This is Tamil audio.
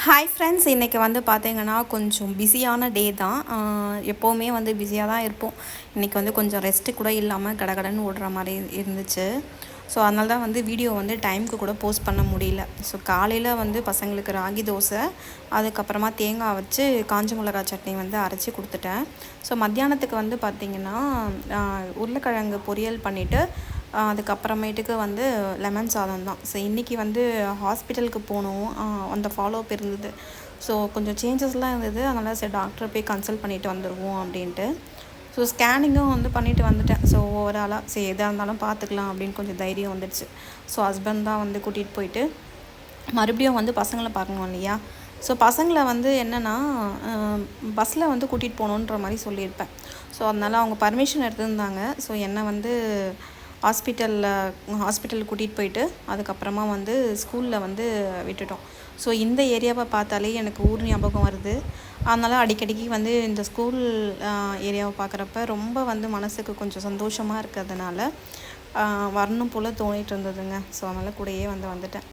ஹாய் ஃப்ரெண்ட்ஸ், இன்றைக்கி வந்து பார்த்தீங்கன்னா கொஞ்சம் பிஸியான டே தான். எப்போவுமே வந்து பிஸியாக தான் இருப்போம். இன்றைக்கி வந்து கொஞ்சம் ரெஸ்ட்டு கூட இல்லாமல் கடகடன்னு ஓடுற மாதிரி இருந்துச்சு. ஸோ அதனால தான் வந்து வீடியோ வந்து டைமுக்கு கூட போஸ்ட் பண்ண முடியல. ஸோ காலையில் வந்து பசங்களுக்கு ராகி தோசை, அதுக்கப்புறமா தேங்காய் வச்சு காஞ்ச மிளகா சட்னி வந்து அரைச்சி கொடுத்துட்டேன். ஸோ மத்தியானத்துக்கு வந்து பார்த்திங்கன்னா உருளைக்கிழங்கு பொரியல் பண்ணிவிட்டு அதுக்கப்புறமேட்டுக்கு வந்து லெமன் சாதம் தான். ஸோ இன்றைக்கி வந்து ஹாஸ்பிட்டலுக்கு போகணும், அந்த ஃபாலோஅப் இருந்தது. ஸோ கொஞ்சம் சேஞ்சஸ்லாம் இருந்தது. அதனால் சரி டாக்டரை போய் கன்சல்ட் பண்ணிவிட்டு வந்துடுவோம் அப்படின்ட்டு. ஸோ ஸ்கேனிங்கும் வந்து பண்ணிவிட்டு வந்துட்டேன். ஸோ ஓவராலாக சரி எதாக இருந்தாலும் பார்த்துக்கலாம் அப்படின்னு கொஞ்சம் தைரியம் வந்துடுச்சு. ஸோ ஹஸ்பண்ட் தான் வந்து கூட்டிகிட்டு போயிட்டு மறுபடியும் வந்து பசங்களை பார்க்கணும் இல்லையா. ஸோ பசங்களை வந்து என்னென்னா பஸ்ஸில் வந்து கூட்டிகிட்டு போகணுன்ற மாதிரி சொல்லியிருப்பேன். ஸோ அதனால் அவங்க பர்மிஷன் எடுத்திருந்தாங்க. ஸோ என்னை வந்து ஹாஸ்பிட்டலுக்கு கூட்டிகிட்டு போயிட்டு அதுக்கப்புறமா வந்து ஸ்கூலில் வந்து விட்டுட்டோம். ஸோ இந்த ஏரியாவை பார்த்தாலே எனக்கு ஊர் ஞாபகம் வருது. அதனால் அடிக்கடிக்கு வந்து இந்த ஸ்கூல் ஏரியாவை பார்க்குறப்ப ரொம்ப வந்து மனசுக்கு கொஞ்சம் சந்தோஷமாக இருக்கிறதுனால வரணும் போல் தோணிகிட்டு இருந்ததுங்க. ஸோ அதனால் கூடயே வந்துட்டேன்.